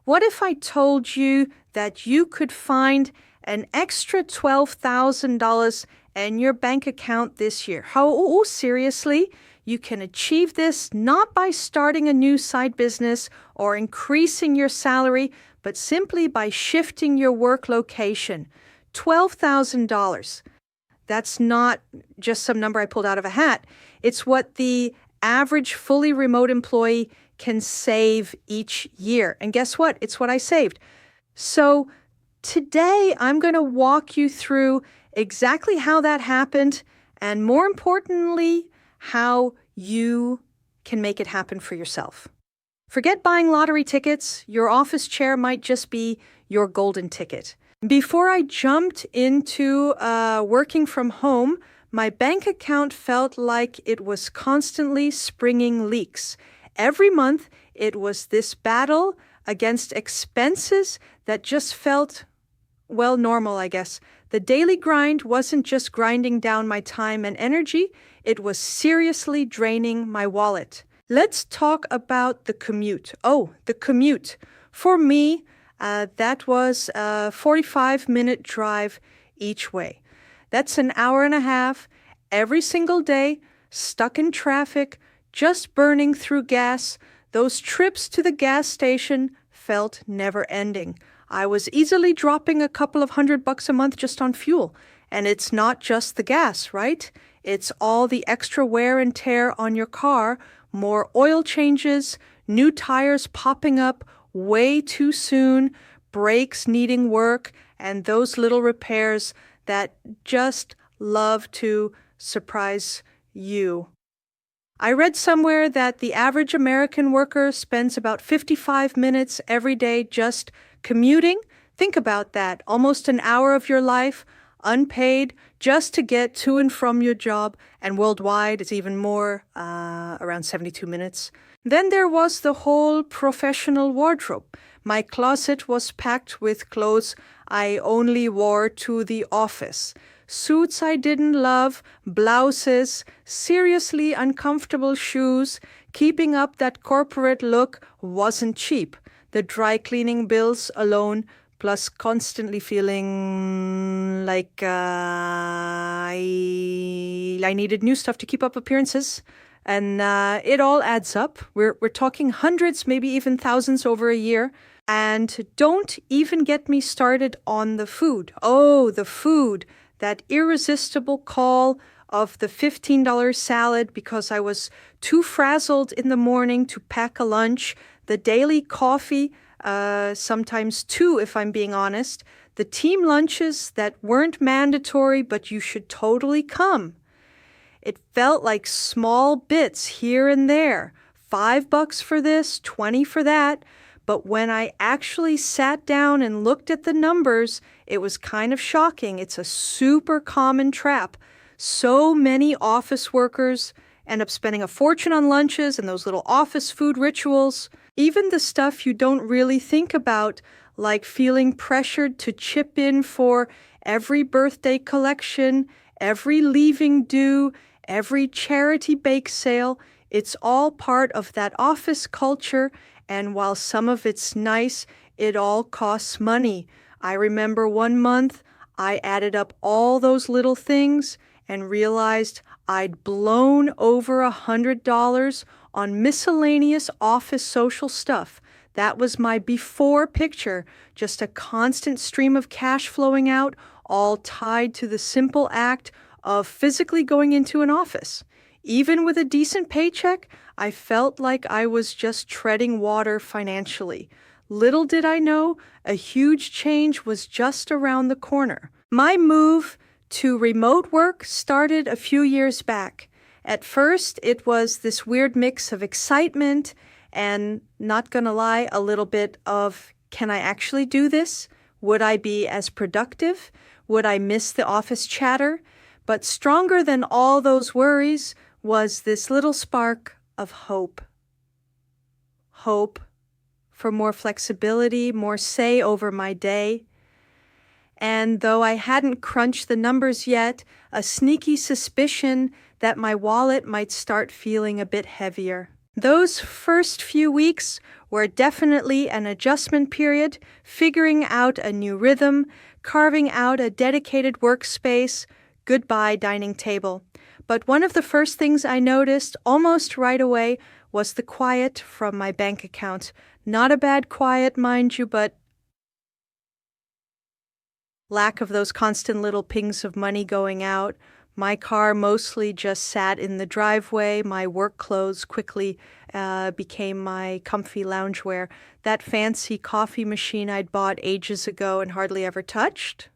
What if I told you that you could find an extra $12,000 in your bank account this year? Oh, seriously? You can achieve this not by starting a new side business or increasing your salary, but simply by shifting your work location. $12,000. That's not just some number I pulled out of a hat. It's what the average fully remote employee can save each year. And guess what? It's what I saved. So today I'm going to walk you through exactly how that happened, and more importantly, how you can make it happen for yourself. Forget buying lottery tickets. Your office chair might just be your golden ticket. Before I jumped into working from home, my bank account felt like it was constantly springing leaks. Every month, it was this battle against expenses that just felt, well, normal, I guess. The daily grind wasn't just grinding down my time and energy, it was seriously draining my wallet. Let's talk about the commute. Oh, the commute. For me, that was a 45-minute drive each way. That's an hour and a half every single day, stuck in traffic, just burning through gas. Those trips to the gas station felt never-ending. I was easily dropping a couple of $100 a month just on fuel. And it's not just the gas, right? It's all the extra wear and tear on your car, more oil changes, new tires popping up way too soon, brakes needing work, and those little repairs that just love to surprise you. I read somewhere that the average American worker spends about 55 minutes every day just commuting. Think about that. Almost an hour of your life, unpaid, just to get to and from your job. And worldwide, it's even more, around 72 minutes. Then there was the whole professional wardrobe. My closet was packed with clothes I only wore to the office. Suits I didn't love, blouses, seriously uncomfortable shoes. Keeping up that corporate look wasn't cheap. The dry cleaning bills alone, plus constantly feeling like I needed new stuff to keep up appearances. And it all adds up. We're talking hundreds, maybe even thousands over a year. And don't even get me started on the food. Oh, the food. That irresistible call of the $15 salad because I was too frazzled in the morning to pack a lunch. The daily coffee, sometimes two if I'm being honest. The team lunches that weren't mandatory, but you should totally come. It felt like small bits here and there. $5 for this, 20 for that. But when I actually sat down and looked at the numbers, it was kind of shocking. It's a super common trap. So many office workers end up spending a fortune on lunches and those little office food rituals. Even the stuff you don't really think about, like feeling pressured to chip in for every birthday collection, every leaving due, every charity bake sale. It's all part of that office culture. And while some of it's nice, it all costs money. I remember one month I added up all those little things and realized I'd blown over $100 on miscellaneous office social stuff. That was my before picture, just a constant stream of cash flowing out, all tied to the simple act of physically going into an office. Even with a decent paycheck, I felt like I was just treading water financially. Little did I know, a huge change was just around the corner. My move to remote work started a few years back. At first, it was this weird mix of excitement and, not gonna lie, a little bit of, can I actually do this? Would I be as productive? Would I miss the office chatter? But stronger than all those worries was this little spark of hope. Hope for more flexibility, more say over my day. And though I hadn't crunched the numbers yet, a sneaky suspicion that my wallet might start feeling a bit heavier. Those first few weeks were definitely an adjustment period, figuring out a new rhythm, carving out a dedicated workspace, goodbye dining table. But one of the first things I noticed almost right away was the quiet from my bank account. Not a bad quiet, mind you, but lack of those constant little pings of money going out. My car mostly just sat in the driveway. My work clothes quickly became my comfy loungewear. That fancy coffee machine I'd bought ages ago and hardly ever touched.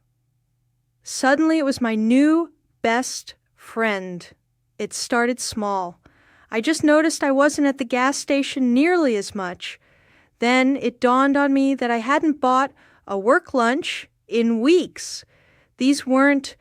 Suddenly it was my new best friend. It started small. I just noticed I wasn't at the gas station nearly as much. Then it dawned on me that I hadn't bought a work lunch in weeks. These weren't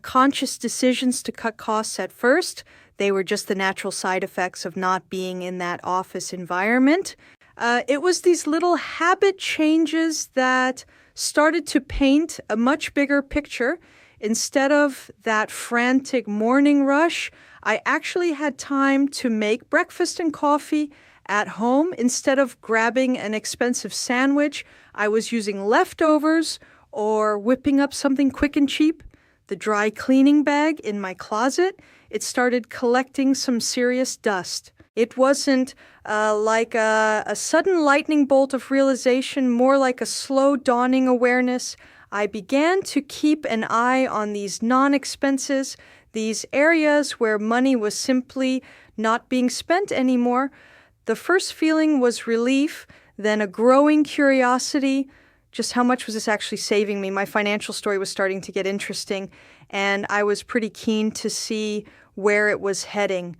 conscious decisions to cut costs at first. They were just the natural side effects of not being in that office environment. It was these little habit changes that started to paint a much bigger picture. Instead of that frantic morning rush, I actually had time to make breakfast and coffee at home. Instead of grabbing an expensive sandwich, I was using leftovers or whipping up something quick and cheap. The dry cleaning bag in my closet, it started collecting some serious dust. It wasn't like a sudden lightning bolt of realization, more like a slow dawning awareness. I began to keep an eye on these non-expenses, these areas where money was simply not being spent anymore. The first feeling was relief, then a growing curiosity. Just how much was this actually saving me? My financial story was starting to get interesting, and I was pretty keen to see where it was heading.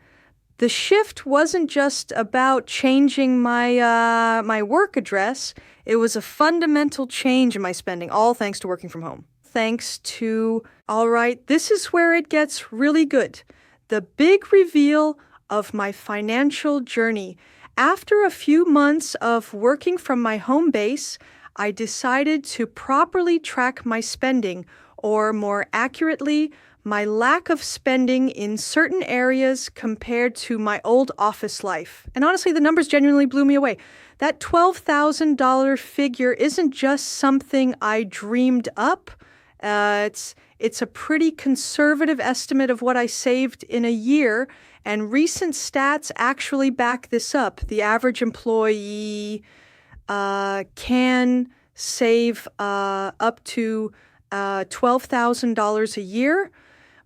The shift wasn't just about changing my work address. It was a fundamental change in my spending, all thanks to working from home. Thanks to, all right, this is where it gets really good. The big reveal of my financial journey. After a few months of working from my home base, I decided to properly track my spending, or more accurately, my lack of spending in certain areas compared to my old office life. And honestly, the numbers genuinely blew me away. That $12,000 figure isn't just something I dreamed up. It's a pretty conservative estimate of what I saved in a year, and recent stats actually back this up. The average employee can save up to $12,000 a year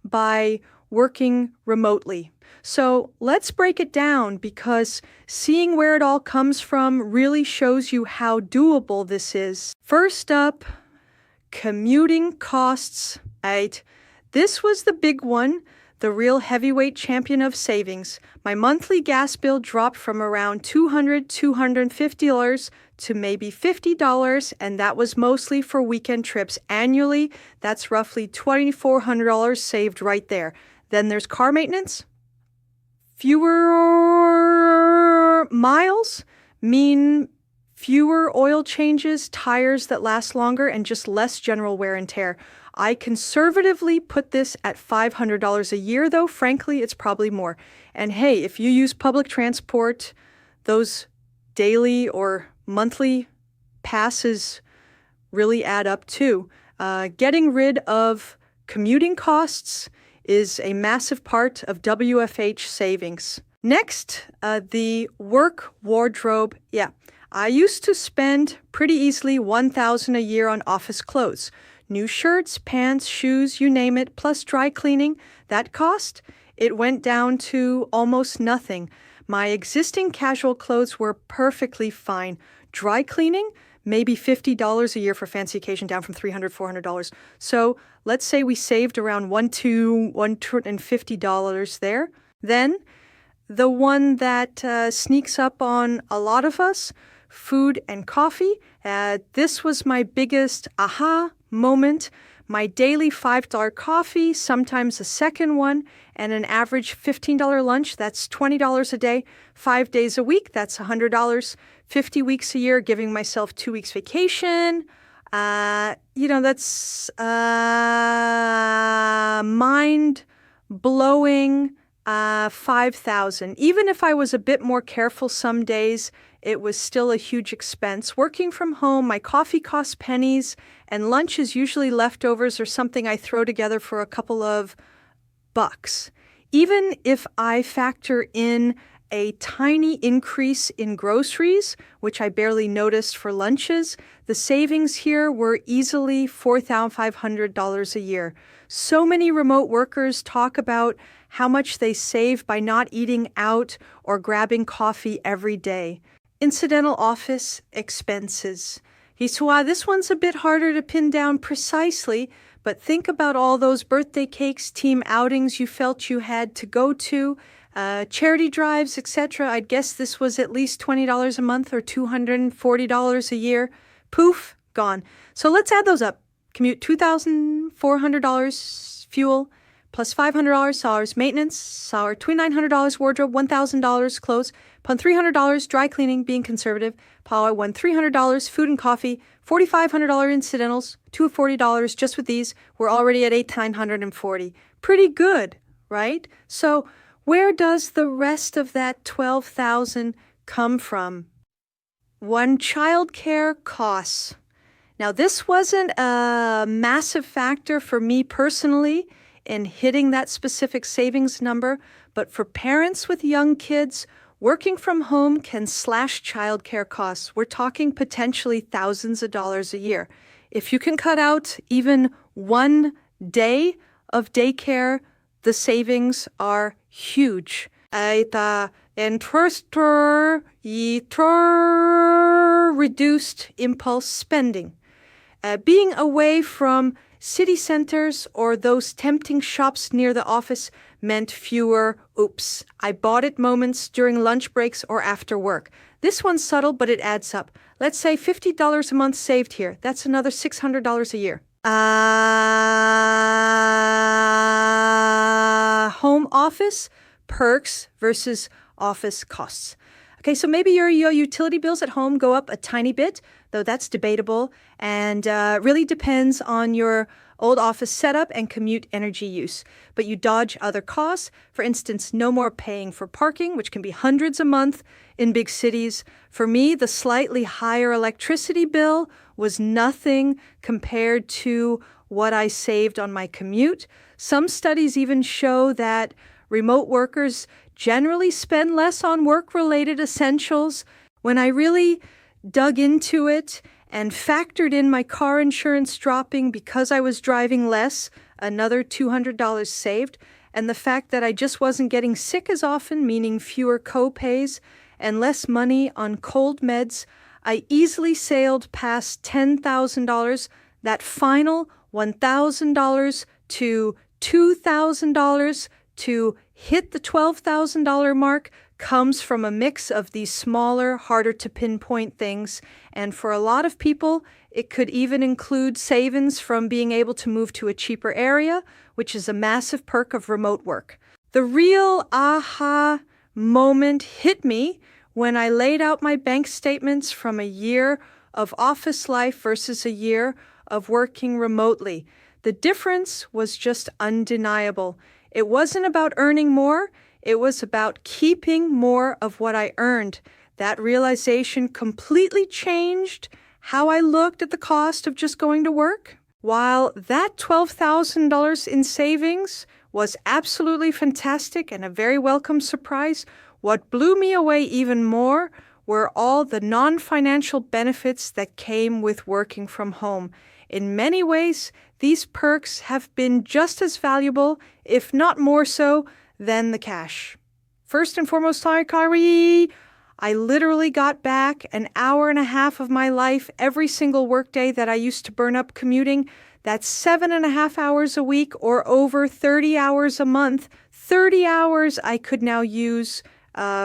by working remotely. So let's break it down, because seeing where it all comes from really shows you how doable this is. First up, commuting costs. Right? This was the big one, the real heavyweight champion of savings. My monthly gas bill dropped from around $200, $250 to maybe $50, and that was mostly for weekend trips. Annually, that's roughly $2,400 saved right there. Then there's car maintenance. Fewer miles mean fewer oil changes, tires that last longer, and just less general wear and tear. I conservatively put this at $500 a year, though frankly, it's probably more. And hey, if you use public transport, those daily or monthly passes really add up too. Getting rid of commuting costs is a massive part of WFH savings. Next, the work wardrobe. Yeah, I used to spend pretty easily $1,000 a year on office clothes. New shirts, pants, shoes, you name it, plus dry cleaning. That cost, it went down to almost nothing. My existing casual clothes were perfectly fine. Dry cleaning, maybe $50 a year for fancy occasion, down from $300, $400. So let's say we saved around $150 there. Then the one that sneaks up on a lot of us, food and coffee. This was my biggest aha moment. My daily $5 coffee, sometimes a second one, and an average $15 lunch. That's $20 a day, 5 days a week. That's $100, 50 weeks a year, giving myself 2 weeks vacation. That's mind-blowing 5,000. Even if I was a bit more careful some days, it was still a huge expense. Working from home, my coffee costs pennies, and lunch is usually leftovers or something I throw together for a couple of bucks. Even if I factor in a tiny increase in groceries, which I barely noticed for lunches, the savings here were easily $4,500 a year. So many remote workers talk about how much they save by not eating out or grabbing coffee every day. Incidental office expenses. Hisua, this one's a bit harder to pin down precisely, but think about all those birthday cakes, team outings you felt you had to go to, charity drives, etc. I'd guess this was at least $20 a month or $240 a year. Poof, gone. So let's add those up. Commute $2,400 fuel, plus $500 salaries, maintenance, salary, $2,900 wardrobe, $1,000 clothes, upon $300 dry cleaning, being conservative, power, $300 food and coffee, $4,500 incidentals, $240 just with these. We're already at $8,940. Pretty good, right? So where does the rest of that $12,000 come from? One, childcare costs. Now, this wasn't a massive factor for me personally in hitting that specific savings number, but for parents with young kids, working from home can slash childcare costs. We're talking potentially thousands of dollars a year. If you can cut out even one day of daycare, the savings are huge. Reduced impulse spending. Being away from city centers or those tempting shops near the office meant fewer oops, I bought it moments during lunch breaks or after work. This one's subtle, but it adds up. Let's say $50 a month saved here. That's another $600 a year. Home office perks versus office costs. Okay, so maybe your utility bills at home go up a tiny bit, though that's debatable, and really depends on your old office setup and commute energy use. But you dodge other costs. For instance, no more paying for parking, which can be hundreds a month in big cities. For me, the slightly higher electricity bill was nothing compared to what I saved on my commute. Some studies even show that remote workers generally spend less on work-related essentials. When I really dug into it and factored in my car insurance dropping because I was driving less, another $200 saved, and the fact that I just wasn't getting sick as often, meaning fewer co-pays and less money on cold meds, I easily sailed past $10,000, that final $1,000 to $2,000 to hit the $12,000 mark comes from a mix of these smaller, harder to pinpoint things. And for a lot of people, it could even include savings from being able to move to a cheaper area, which is a massive perk of remote work. The real aha moment hit me when I laid out my bank statements from a year of office life versus a year of working remotely. The difference was just undeniable. It wasn't about earning more. It was about keeping more of what I earned. That realization completely changed how I looked at the cost of just going to work. While that $12,000 in savings was absolutely fantastic and a very welcome surprise, what blew me away even more were all the non-financial benefits that came with working from home. In many ways, these perks have been just as valuable, if not more so, than the cash. First and foremost, I literally got back an hour and a half of my life every single workday that I used to burn up commuting. That's 7.5 hours a week or over 30 hours a month. 30 hours I could now use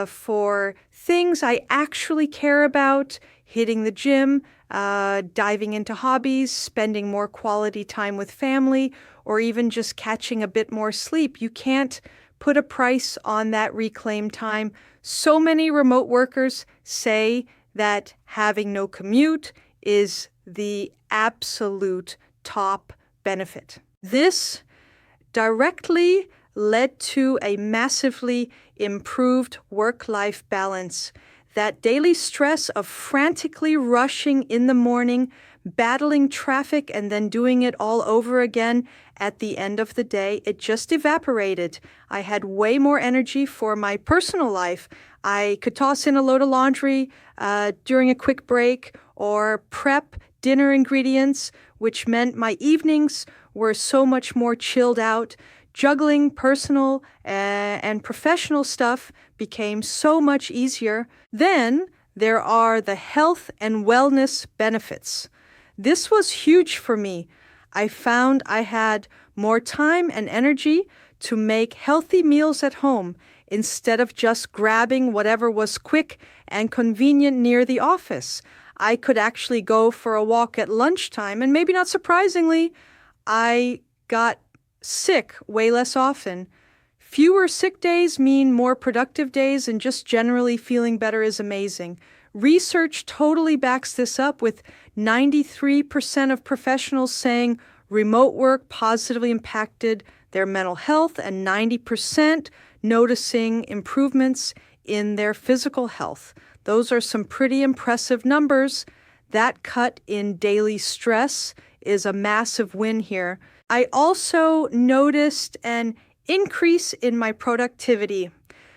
for things I actually care about, hitting the gym, diving into hobbies, spending more quality time with family, or even just catching a bit more sleep. You can't put a price on that reclaimed time. So many remote workers say that having no commute is the absolute top benefit. This directly led to a massively improved work-life balance. That daily stress of frantically rushing in the morning, battling traffic, and then doing it all over again at the end of the day, it just evaporated. I had way more energy for my personal life. I could toss in a load of laundry during a quick break or prep dinner ingredients, which meant my evenings were so much more chilled out. Juggling personal and professional stuff became so much easier. Then there are the health and wellness benefits. This was huge for me. I found I had more time and energy to make healthy meals at home instead of just grabbing whatever was quick and convenient near the office. I could actually go for a walk at lunchtime, and maybe not surprisingly, I got sick way less often. Fewer sick days mean more productive days, and just generally feeling better is amazing. Research totally backs this up, with 93% of professionals saying remote work positively impacted their mental health and 90% noticing improvements in their physical health. Those are some pretty impressive numbers. That cut in daily stress is a massive win here. I also noticed an increase in my productivity.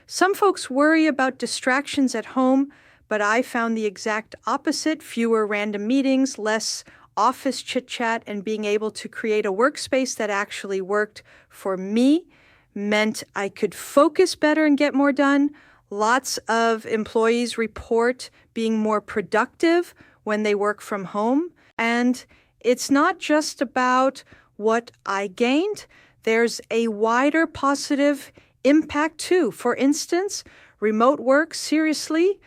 Some folks worry about distractions at home, but I found the exact opposite: fewer random meetings, less office chit-chat, and being able to create a workspace that actually worked for me meant I could focus better and get more done. Lots of employees report being more productive when they work from home. And it's not just about what I gained. There's a wider positive impact too. For instance, remote work seriously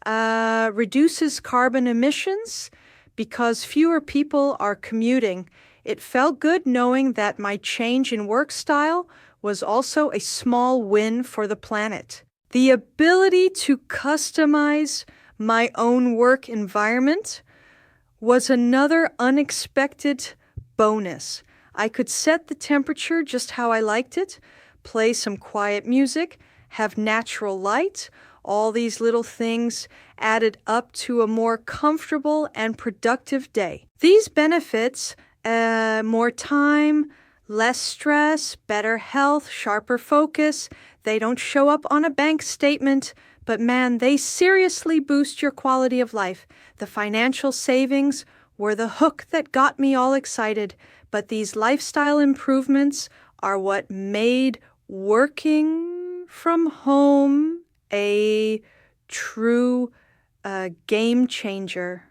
reduces carbon emissions because fewer people are commuting. It felt good knowing that my change in work style was also a small win for the planet. The ability to customize my own work environment was another unexpected bonus. I could set the temperature just how I liked it, play some quiet music, have natural light. All these little things added up to a more comfortable and productive day. These benefits, more time, less stress, better health, sharper focus, they don't show up on a bank statement, but man, they seriously boost your quality of life. The financial savings were the hook that got me all excited, but these lifestyle improvements are what made working from home a true game changer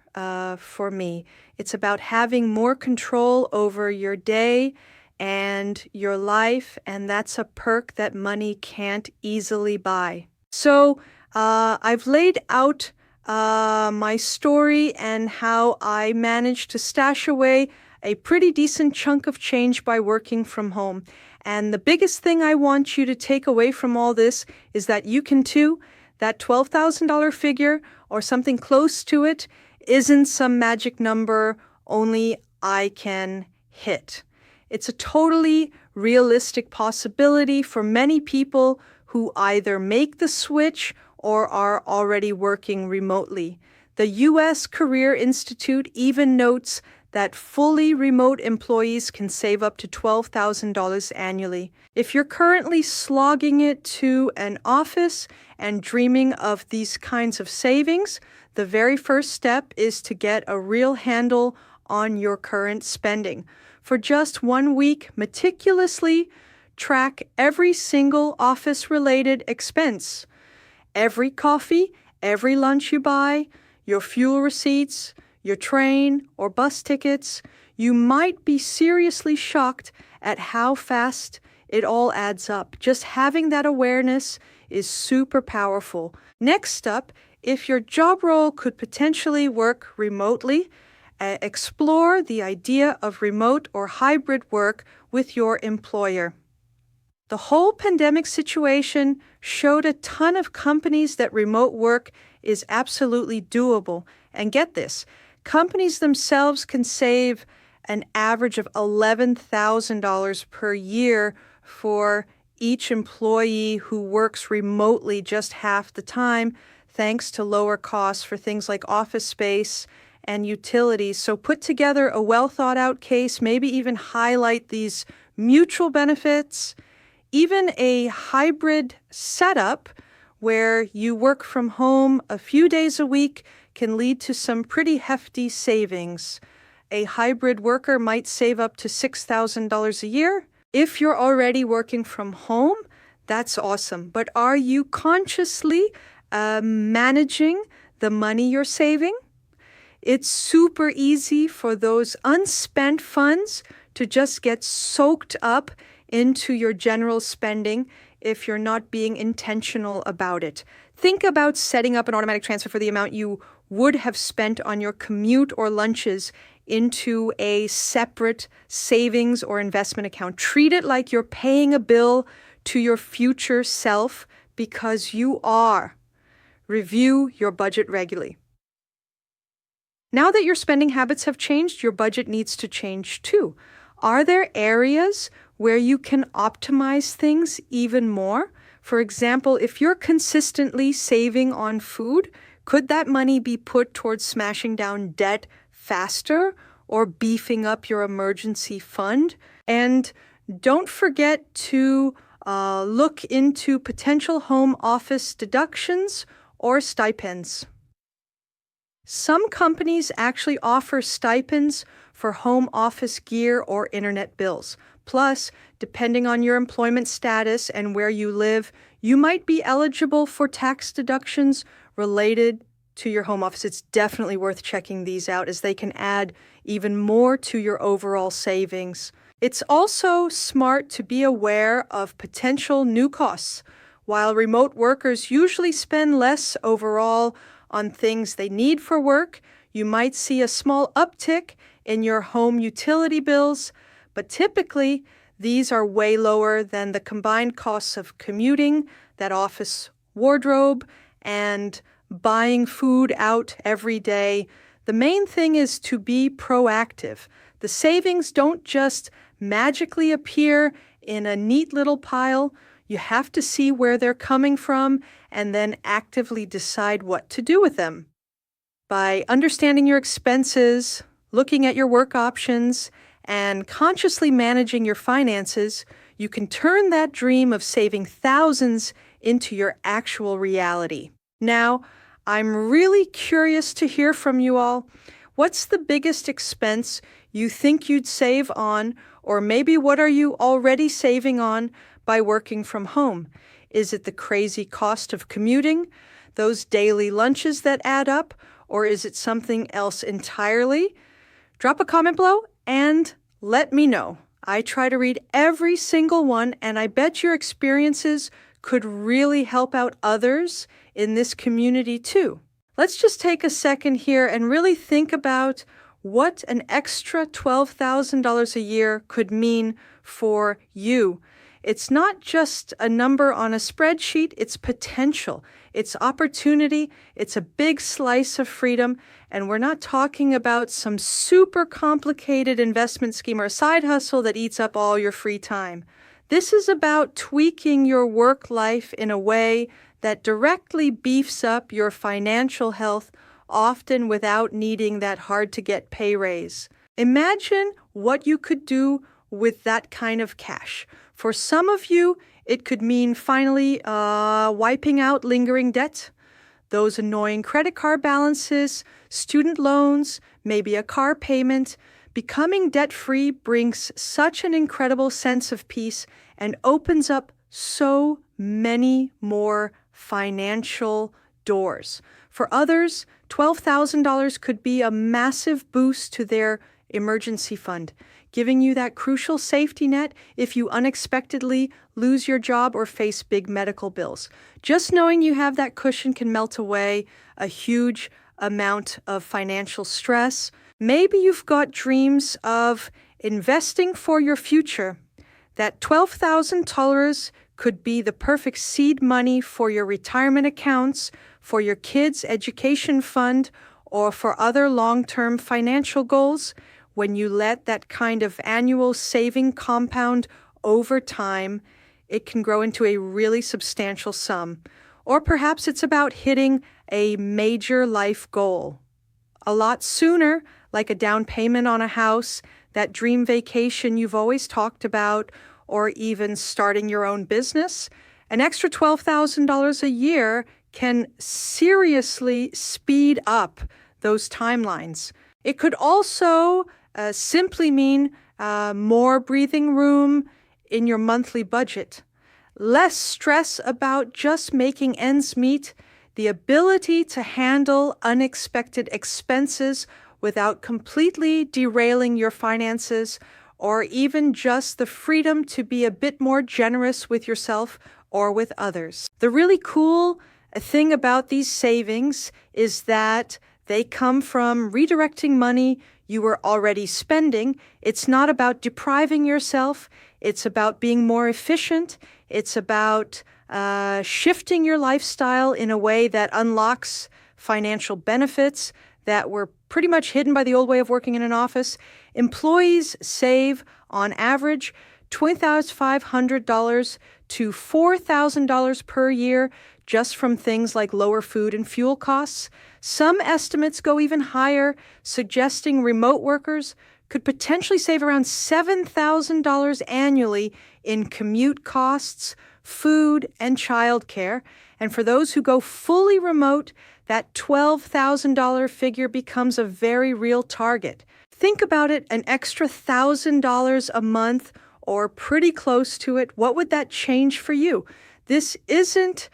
for me. It's about having more control over your day and your life, and that's a perk that money can't easily buy. So I've laid out my story and how I managed to stash away a pretty decent chunk of change by working from home. And the biggest thing I want you to take away from all this is that you can too. That $12,000 figure or something close to it isn't some magic number only I can hit. It's a totally realistic possibility for many people who either make the switch or are already working remotely. The U.S. Career Institute even notes that fully remote employees can save up to $12,000 annually. If you're currently slogging it to an office and dreaming of these kinds of savings, the very first step is to get a real handle on your current spending. For just 1 week, meticulously track every single office-related expense. Every coffee, every lunch you buy, your fuel receipts, your train or bus tickets. You might be seriously shocked at how fast it all adds up. Just having that awareness is super powerful. Next up, if your job role could potentially work remotely, explore the idea of remote or hybrid work with your employer. The whole pandemic situation showed a ton of companies that remote work is absolutely doable. And get this, companies themselves can save an average of $11,000 per year for each employee who works remotely just half the time, thanks to lower costs for things like office space and utilities. So put together a well thought out case, maybe even highlight these mutual benefits, even a hybrid setup where you work from home a few days a week can lead to some pretty hefty savings. A hybrid worker might save up to $6,000 a year. If you're already working from home, that's awesome. But are you consciously managing the money you're saving? It's super easy for those unspent funds to just get soaked up into your general spending if you're not being intentional about it. Think about setting up an automatic transfer for the amount you would have spent on your commute or lunches into a separate savings or investment account. Treat it like you're paying a bill to your future self because you are. Review your budget regularly. Now that your spending habits have changed, your budget needs to change too. Are there areas where you can optimize things even more? For example, if you're consistently saving on food, could that money be put towards smashing down debt faster or beefing up your emergency fund? And don't forget to look into potential home office deductions or stipends. Some companies actually offer stipends for home office gear or internet bills. Plus, depending on your employment status and where you live, you might be eligible for tax deductions related to your home office. It's definitely worth checking these out as they can add even more to your overall savings. It's also smart to be aware of potential new costs. While remote workers usually spend less overall on things they need for work, you might see a small uptick in your home utility bills, but typically these are way lower than the combined costs of commuting, that office wardrobe, and buying food out every day. The main thing is to be proactive. The savings don't just magically appear in a neat little pile. You have to see where they're coming from and then actively decide what to do with them. By understanding your expenses, looking at your work options, and consciously managing your finances, you can turn that dream of saving thousands into your actual reality. Now, I'm really curious to hear from you all. What's the biggest expense you think you'd save on, or maybe what are you already saving on by working from home? Is it the crazy cost of commuting, those daily lunches that add up, or is it something else entirely? Drop a comment below and let me know. I try to read every single one, and I bet your experiences could really help out others in this community too. Let's just take a second here and really think about what an extra $12,000 a year could mean for you. It's not just a number on a spreadsheet, it's potential, it's opportunity, it's a big slice of freedom, and we're not talking about some super complicated investment scheme or a side hustle that eats up all your free time. This is about tweaking your work life in a way that directly beefs up your financial health, often without needing that hard-to-get pay raise. Imagine what you could do with that kind of cash. For some of you, it could mean finally wiping out lingering debt, those annoying credit card balances, student loans, maybe a car payment. Becoming debt-free brings such an incredible sense of peace and opens up so many more financial doors. For others, $12,000 could be a massive boost to their emergency fund, giving you that crucial safety net if you unexpectedly lose your job or face big medical bills. Just knowing you have that cushion can melt away a huge amount of financial stress. Maybe you've got dreams of investing for your future. That $12,000 could be the perfect seed money for your retirement accounts, for your kids' education fund, or for other long-term financial goals. When you let that kind of annual saving compound over time, it can grow into a really substantial sum. Or perhaps it's about hitting a major life goal a lot sooner, like a down payment on a house, that dream vacation you've always talked about, or even starting your own business. An extra $12,000 a year can seriously speed up those timelines. It could also simply mean more breathing room in your monthly budget, less stress about just making ends meet, the ability to handle unexpected expenses without completely derailing your finances, or even just the freedom to be a bit more generous with yourself or with others. The really cool thing about these savings is that they come from redirecting money you were already spending. It's not about depriving yourself. It's about being more efficient. It's about shifting your lifestyle in a way that unlocks financial benefits that were pretty much hidden by the old way of working in an office. Employees save, on average, $2,500 to $4,000 per year just from things like lower food and fuel costs. Some estimates go even higher, suggesting remote workers could potentially save around $7,000 annually in commute costs, food, and childcare. And for those who go fully remote, that $12,000 figure becomes a very real target. Think about it, an extra $1,000 a month or pretty close to it. What would that change for you? This isn't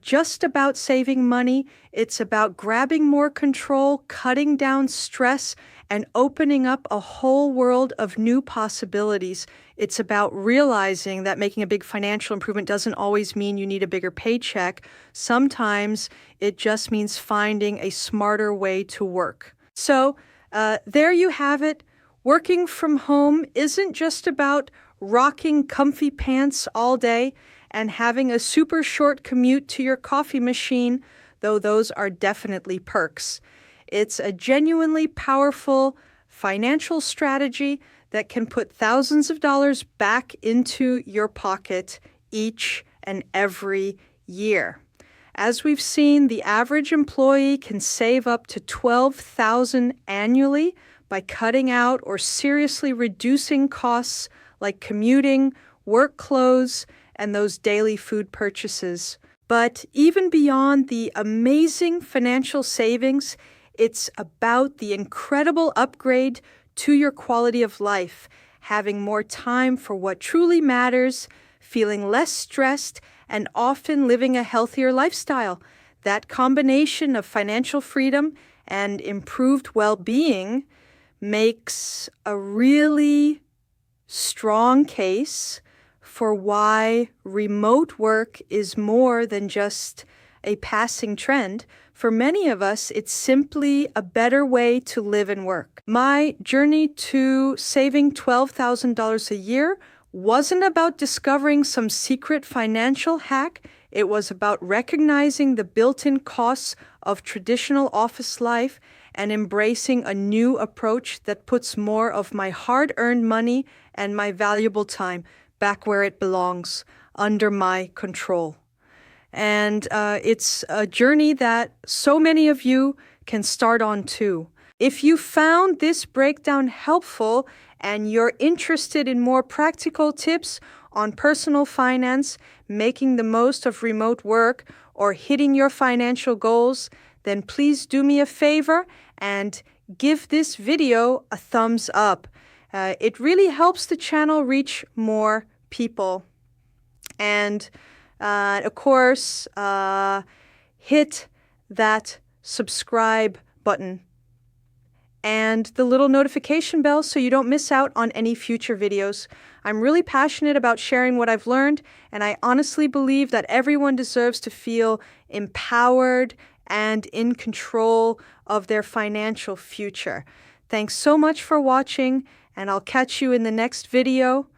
just about saving money. It's about grabbing more control, cutting down stress, and opening up a whole world of new possibilities. It's about realizing that making a big financial improvement doesn't always mean you need a bigger paycheck. Sometimes it just means finding a smarter way to work. So there you have it. Working from home isn't just about rocking comfy pants all day and having a super short commute to your coffee machine, though those are definitely perks. It's a genuinely powerful financial strategy that can put thousands of dollars back into your pocket each and every year. As we've seen, the average employee can save up to $12,000 annually by cutting out or seriously reducing costs like commuting, work clothes, and those daily food purchases. But even beyond the amazing financial savings, it's about the incredible upgrade to your quality of life, having more time for what truly matters, feeling less stressed, and often living a healthier lifestyle. That combination of financial freedom and improved well-being makes a really strong case for why remote work is more than just a passing trend. For many of us, it's simply a better way to live and work. My journey to saving $12,000 a year wasn't about discovering some secret financial hack. It was about recognizing the built-in costs of traditional office life and embracing a new approach that puts more of my hard-earned money and my valuable time back where it belongs, under my control. And it's a journey that so many of you can start on too. If you found this breakdown helpful and you're interested in more practical tips on personal finance, making the most of remote work, or hitting your financial goals, then please do me a favor and give this video a thumbs up. It really helps the channel reach more people. And of course, hit that subscribe button and the little notification bell so you don't miss out on any future videos. I'm really passionate about sharing what I've learned, and I honestly believe that everyone deserves to feel empowered and in control of their financial future. Thanks so much for watching, and I'll catch you in the next video.